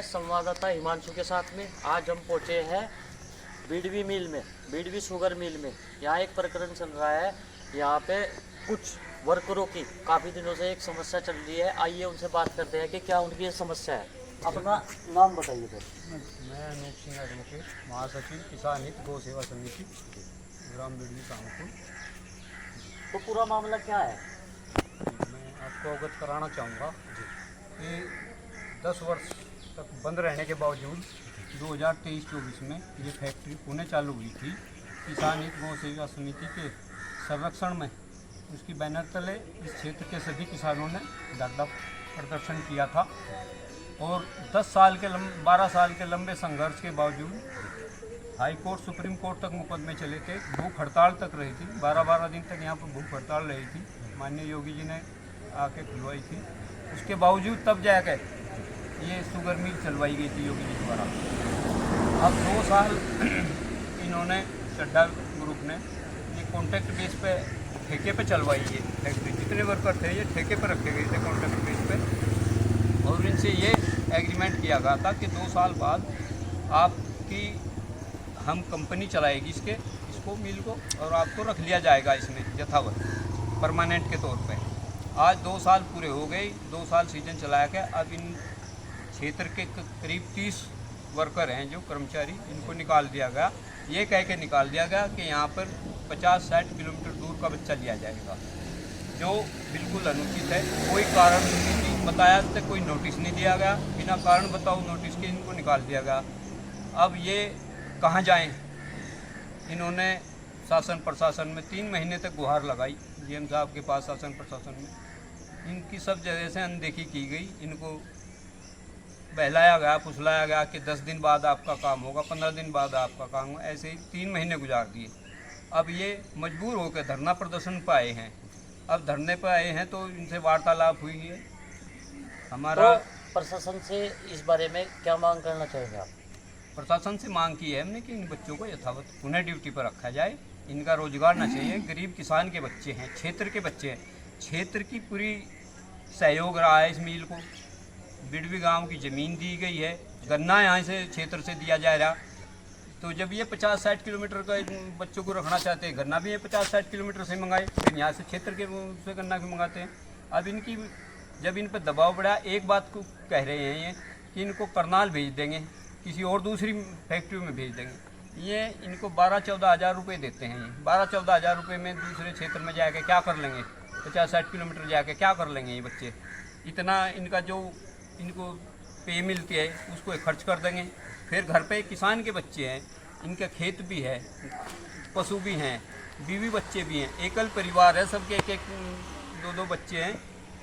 संवाददाता हिमांशु के साथ में। आज हम पहुंचे हैं बीडवी मिल में, बीडवी शुगर मिल में। यहाँ एक प्रकरण चल रहा है। यहाँ पे कुछ वर्करों की काफ़ी दिनों से एक समस्या चल रही है। आइए उनसे बात करते हैं कि क्या उनकी ये समस्या है। अपना नाम बताइए सर। मैं अनूप सिंह एडवोकेट, महासचिव किसान हित गौ सेवा समिति, ग्राम बिडली कानपुर। तो पूरा मामला क्या है? मैं आपको अवगत कराना चाहूँगा कि 10 वर्ष तक बंद रहने के बावजूद 2023-24 में ये फैक्ट्री पुणे चालू हुई थी। किसान हित गौ सेवा समिति के संरक्षण में उसकी बैनर तले इस क्षेत्र के सभी किसानों ने धरना प्रदर्शन किया था और 12 साल के लंबे संघर्ष के बावजूद हाई कोर्ट, सुप्रीम कोर्ट तक मुकदमे चले थे। भूख हड़ताल तक रही थी, 12 दिन तक यहाँ पर भूख हड़ताल रही थी। माननीय योगी जी ने आके खुलवाई थी। उसके बावजूद तब जाकर ये शुगर मिल चलवाई गई थी योगी जी द्वारा। अब 2 साल इन्होंने चड्डा ग्रुप ने ये कॉन्ट्रैक्ट बेस पे ठेके पे चलवाई है फैक्ट्री। जितने वर्कर थे ये ठेके पर रखे गए थे कॉन्ट्रैक्ट बेस पे और इनसे ये एग्रीमेंट किया गया था कि 2 साल बाद आपकी हम कंपनी चलाएगी इसको मिल को और आपको रख लिया जाएगा इसमें यथावत परमानेंट के तौर पे। आज 2 साल पूरे हो गए, 2 साल सीजन चलाया गया। अब इन क्षेत्र के करीब 30 वर्कर हैं जो कर्मचारी, इनको निकाल दिया गया। ये कह के निकाल दिया गया कि यहाँ पर 50-60 किलोमीटर दूर का बच्चा लिया जाएगा, जो बिल्कुल अनुचित है। कोई कारण नहीं बताया तो कोई नोटिस नहीं दिया गया, बिना कारण बताओ नोटिस के इनको निकाल दिया गया। अब ये कहाँ जाएं? इन्होंने शासन प्रशासन में 3 महीने तक गुहार लगाई, जीएम साहब के पास, शासन प्रशासन में। इनकी सब जगह से अनदेखी की गई। इनको बहलाया गया, फुसलाया गया कि 10 दिन बाद आपका काम होगा, 15 दिन बाद आपका काम होगा। ऐसे ही 3 महीने गुजार दिए। अब ये मजबूर होकर धरना प्रदर्शन पर आए हैं। अब धरने पर आए हैं तो इनसे वार्तालाप हुई है हमारा। तो प्रशासन से इस बारे में क्या मांग करना चाहेंगे आप? प्रशासन से मांग की है हमने कि इन बच्चों को यथावत पुनः ड्यूटी पर रखा जाए। इनका रोजगार ना चाहिए। गरीब किसान के बच्चे हैं, क्षेत्र के बच्चे हैं। क्षेत्र की पूरी सहयोग रहा है इस मिल को। बिडवी गांव की ज़मीन दी गई है, गन्ना यहाँ से क्षेत्र से दिया जा रहा। तो जब ये 50-60 किलोमीटर का बच्चों को रखना चाहते हैं, गन्ना भी ये 50-60 किलोमीटर से मंगाए, फिर यहाँ से क्षेत्र के से गन्ना भी मंगाते हैं। अब इनकी जब इन पर दबाव बढ़ा, एक बात को कह रहे हैं ये कि इनको करनाल भेज देंगे, किसी और दूसरी फैक्ट्री में भेज देंगे। ये इनको 12-14 हज़ार रुपये देते हैं। ये 12-14 हज़ार रुपये में दूसरे क्षेत्र में जाकर क्या कर लेंगे? 50-60 किलोमीटर जाके क्या कर लेंगे ये बच्चे? इतना इनका जो इनको पे मिलती है उसको खर्च कर देंगे। फिर घर पे किसान के बच्चे हैं, इनका खेत भी है, पशु भी हैं, बीवी बच्चे भी हैं, एकल परिवार है, सबके 1-2 बच्चे हैं,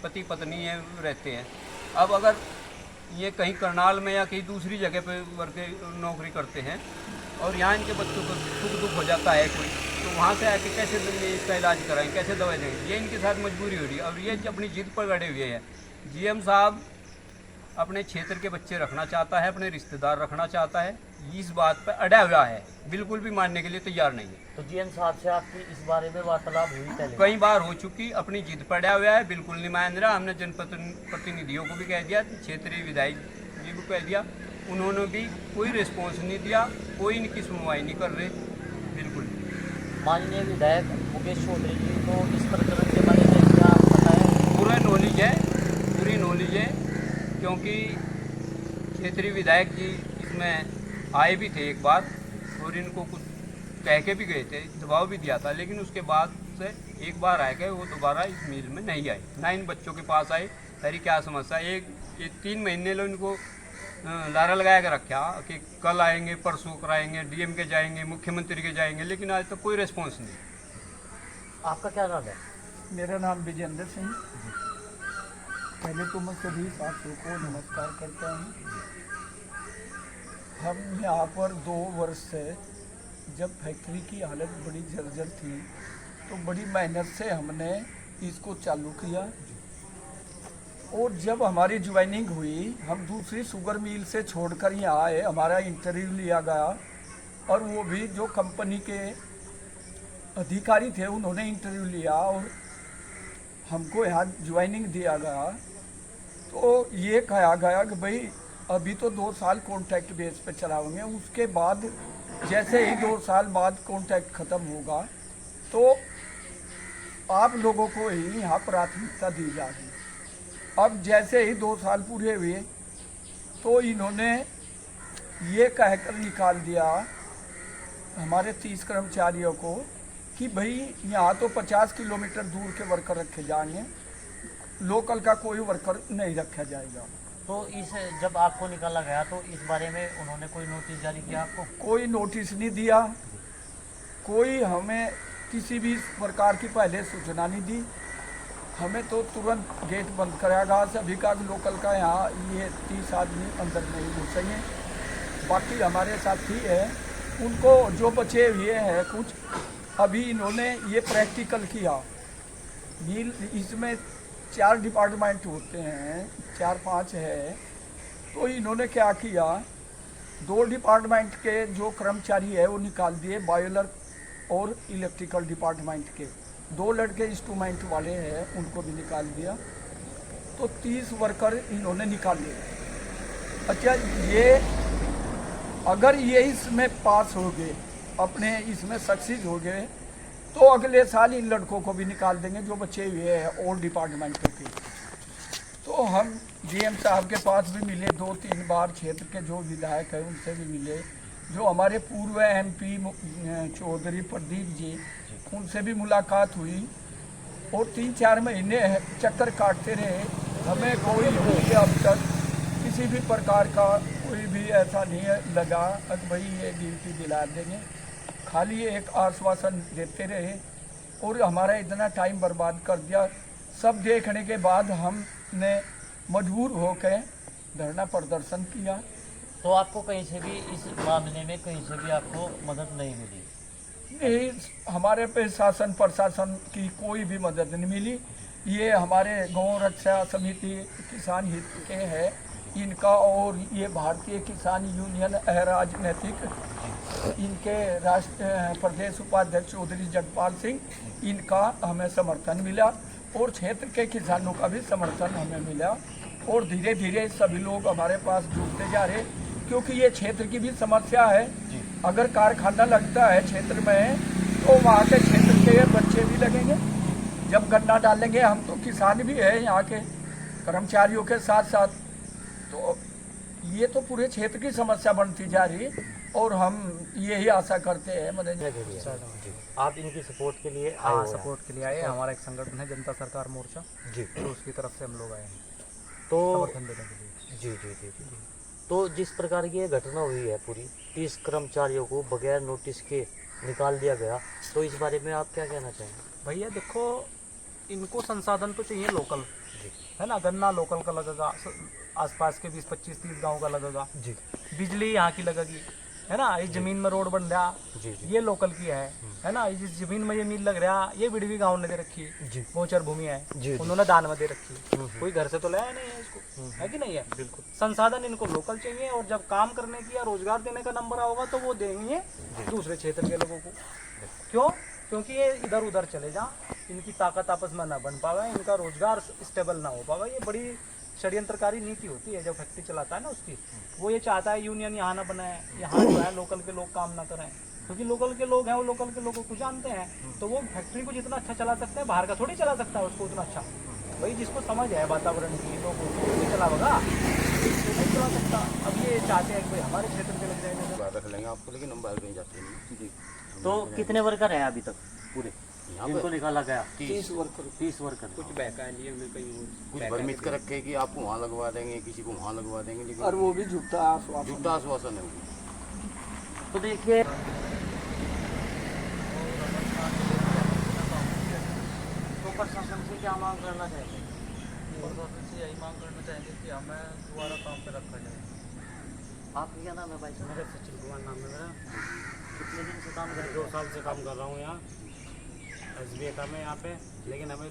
पति पत्नी है, रहते हैं। अब अगर ये कहीं करनाल में या कहीं दूसरी जगह पे वर्क नौकरी करते हैं और यहाँ इनके बच्चों को सुख दुख हो जाता है कोई, तो वहाँ से आके कैसे इसका इलाज कराएं, कैसे दवाई देंगे? ये इनके साथ मजबूरी हो रही है और ये अपनी जिद पर अड़े हुए हैं। जीएम साहब अपने क्षेत्र के बच्चे रखना चाहता है, अपने रिश्तेदार रखना चाहता है, इस बात पर अड़ा हुआ है, बिल्कुल भी मानने के लिए तैयार नहीं है। तो जीएम साहब से आपकी इस बारे में वार्तालाप हुई पहले? कई बार हो चुकी, अपनी जिद पर अड़ा हुआ है, बिल्कुल नहीं मान रहा। हमने जनप्रतिनिधियों को भी कह दिया, क्षेत्रीय विधायक जी को कह दिया, उन्होंने भी कोई रिस्पॉन्स नहीं दिया, कोई इनकी सुनवाई नहीं कर रहे, बिल्कुल। माननीय विधायक मुकेश चौधरी जी को इस प्रकरण के बारे में क्या पता है? पूरा नॉलेज है, पूरी नॉलेज है, क्योंकि क्षेत्रीय विधायक जी इसमें आए भी थे एक बार और इनको कुछ कह के भी गए थे, दबाव भी दिया था, लेकिन उसके बाद से एक बार आए गए, वो दोबारा इस मिल में नहीं आए, ना इन बच्चों के पास आए। सारी क्या समस्या, ये 3 महीने लो इनको लारा लगाया कर रखा कि कल आएंगे, परसों कराएंगे, डीएम के जाएंगे, मुख्यमंत्री के जाएंगे, लेकिन आज तक कोई रिस्पॉन्स नहीं। आपका क्या नाम है? मेरा नाम विजेंद्र सिंह। पहले तो मैं सभी साथियों को नमस्कार करता हूँ। हम यहाँ पर 2 वर्ष से, जब फैक्ट्री की हालत बड़ी जर्जर थी तो बड़ी मेहनत से हमने इसको चालू किया और जब हमारी ज्वाइनिंग हुई, हम दूसरी शुगर मिल से छोड़कर यहाँ आए, हमारा इंटरव्यू लिया गया और वो भी जो कंपनी के अधिकारी थे उन्होंने इंटरव्यू लिया और हमको यहाँ ज्वाइनिंग दिया गया। तो ये कहा गया कि भाई अभी तो 2 साल कॉन्ट्रैक्ट बेस पे चलाएंगे, उसके बाद जैसे ही 2 साल बाद कॉन्ट्रैक्ट ख़त्म होगा तो आप लोगों को ही यहाँ प्राथमिकता दी जाएगी। अब जैसे ही 2 साल पूरे हुए तो इन्होंने ये कहकर निकाल दिया हमारे 30 कर्मचारियों को कि भाई यहाँ तो 50 किलोमीटर दूर के वर्कर रखे जाएंगे, लोकल का कोई वर्कर नहीं रखा जाएगा। तो इस जब आपको निकाला गया तो इस बारे में उन्होंने कोई नोटिस जारी किया आपको? कोई नोटिस नहीं दिया, कोई हमें किसी भी प्रकार की पहले सूचना नहीं दी। हमें तो तुरंत गेट बंद कराया गया सभी का, लोकल का यहाँ ये 30 आदमी अंदर नहीं घुसेंगे। बाकी हमारे साथी है उनको जो बचे हुए हैं कुछ, अभी इन्होंने ये प्रैक्टिकल किया। मिल इसमें 4 डिपार्टमेंट होते हैं, 4-5 है, तो इन्होंने क्या किया 2 डिपार्टमेंट के जो कर्मचारी है वो निकाल दिए, बॉयलर और इलेक्ट्रिकल डिपार्टमेंट के 2 लड़के इंस्ट्रूमेंट वाले हैं उनको भी निकाल दिया, तो 30 वर्कर इन्होंने निकाल लिए। अच्छा, ये अगर ये इसमें पास हो गए, अपने इसमें सक्सेस हो गए, तो अगले साल इन लड़कों को भी निकाल देंगे जो बचे हुए हैं और डिपार्टमेंटों के। तो हम डीएम साहब के पास भी मिले 2-3 बार, क्षेत्र के जो विधायक हैं उनसे भी मिले, जो हमारे पूर्व एमपी चौधरी प्रदीप जी, उनसे भी मुलाकात हुई और 3-4 महीने चक्कर काटते रहे। हमें कोई भी अब तक किसी भी प्रकार का कोई भी ऐसा नहीं लगा कि भाई ये ड्यूटी दिला देंगे, खाली एक आश्वासन देते रहे और हमारा इतना टाइम बर्बाद कर दिया। सब देखने के बाद हमने मजबूर होकर धरना प्रदर्शन किया। तो आपको कहीं से भी इस मामले में कहीं से भी आपको मदद नहीं मिली? नहीं, हमारे पे शासन प्रशासन की कोई भी मदद नहीं मिली। ये हमारे गौ रक्षा समिति किसान हित के है इनका, और ये भारतीय किसान यूनियन राजनीतिक इनके राष्ट्र प्रदेश उपाध्यक्ष चौधरी जगपाल सिंह, इनका हमें समर्थन मिला और क्षेत्र के किसानों का भी समर्थन हमें मिला और धीरे धीरे सभी लोग हमारे पास जुड़ते जा रहे, क्योंकि ये क्षेत्र की भी समस्या है। अगर कारखाना लगता है क्षेत्र में तो वहाँ के क्षेत्र के बच्चे भी लगेंगे। जब गन्ना डालेंगे, हम तो किसान भी हैं यहाँ के कर्मचारियों के साथ साथ, तो ये तो पूरे क्षेत्र की समस्या बनती जा रही और हम यही आशा करते हैं। आप इनकी सपोर्ट के लिए आए? हाँ, सपोर्ट के लिए आए। हमारा एक संगठन है जनता सरकार मोर्चा जी, तो उसकी तरफ से हम लोग आए हैं तो समर्थन देने के लिए। जी जी जी जी। तो जिस प्रकार की ये घटना हुई है पूरी, 30 कर्मचारियों को बगैर नोटिस के निकाल दिया गया, तो इस बारे में आप क्या कहना चाहेंगे? भैया देखो, इनको संसाधन तो चाहिए लोकल, है ना। गन्ना लोकल का लगेगा, आसपास के 20-25-30 गांव का लगेगा जी। बिजली यहाँ की लगेगी, है ना। इस जमीन में रोड बन रहा जी जी। ये लोकल की है ना। इस जमीन में ये मिल लग रहा ये बिडवी गांव ने दे रखी जी। गोचर भूमि है, जी। उन्होंने दान में दे रखी, कोई घर से तो लाया नहीं है इसको, है कि नहीं है। बिल्कुल। संसाधन इनको लोकल चाहिए और जब काम करने की या रोजगार देने का नंबर होगा तो वो देंगे दूसरे क्षेत्र के लोगों को। क्यों? क्योंकि ये इधर उधर चले जा, इनकी ताकत आपस में ना बन पावे, इनका रोजगार स्टेबल ना हो पावे। ये बड़ी षड्यंत्रकारी नीति होती है जो फैक्ट्री चलाता है ना उसकी। वो ये चाहता है यूनियन यहाँ ना बनाए, यहाँ जो है लोकल के लोग काम ना करें, क्योंकि लोकल के लोग हैं वो लोकल के लोगों को जानते हैं, तो वो फैक्ट्री को जितना अच्छा चला सकते हैं बाहर का थोड़ी चला सकता है उसको उतना अच्छा। भाई जिसको समझ है वातावरण की, लोगों को नहीं चलावेगा, नहीं चला सकता। अब ये चाहते हैं कि भाई हमारे क्षेत्र के लग जाएंगे, रख लेंगे आपको, लेकिन हम बाहर कहीं जाते नहीं जी। तो कितने वर्कर हैं अभी तक पूरे यहाँ इनको पर निकाला गया? 30 वर्कर। 30 वर्कर। कुछ बहका लिए हमें कहीं कुछ भ्रमित कर रखे कि आपको वहाँ लगवा देंगे, किसी को वहाँ लगवा देंगे, लेकिन और वो भी झूठा आश्वासन। झूठा आश्वासन है वो। तो देखिए, तो प्रशासन से क्या मांग करना चाहेंगे? प्रशासन से यही मांग करना चाहेंगे कि हमें दोबारा काम पे रखा जाए। आपका क्या नाम है भाई साहब? मेरा सचिन कुमार नाम है मेरा। कितने दिन से काम कर रहे 2 हो? साल से काम कर रहा हूँ यहाँ SBI का में यहाँ पे, लेकिन हमें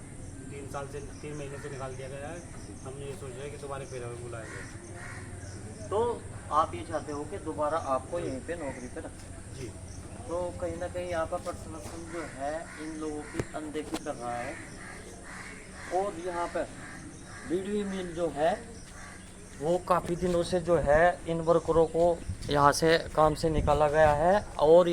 3 महीने से निकाल दिया गया है। हमने ये सोचा है कि दोबारा फिर हमें बुलाया जाए। तो आप ये चाहते हो कि दोबारा आपको यहीं पे नौकरी पे रखें? जी। तो कहीं ना कहीं यहाँ पर प्रशासन जो है इन लोगों की अनदेखी कर रहा है और यहाँ पर बिजली मिल जो है वो काफ़ी दिनों से जो है इन वर्करों को यहाँ से काम से निकाला गया है और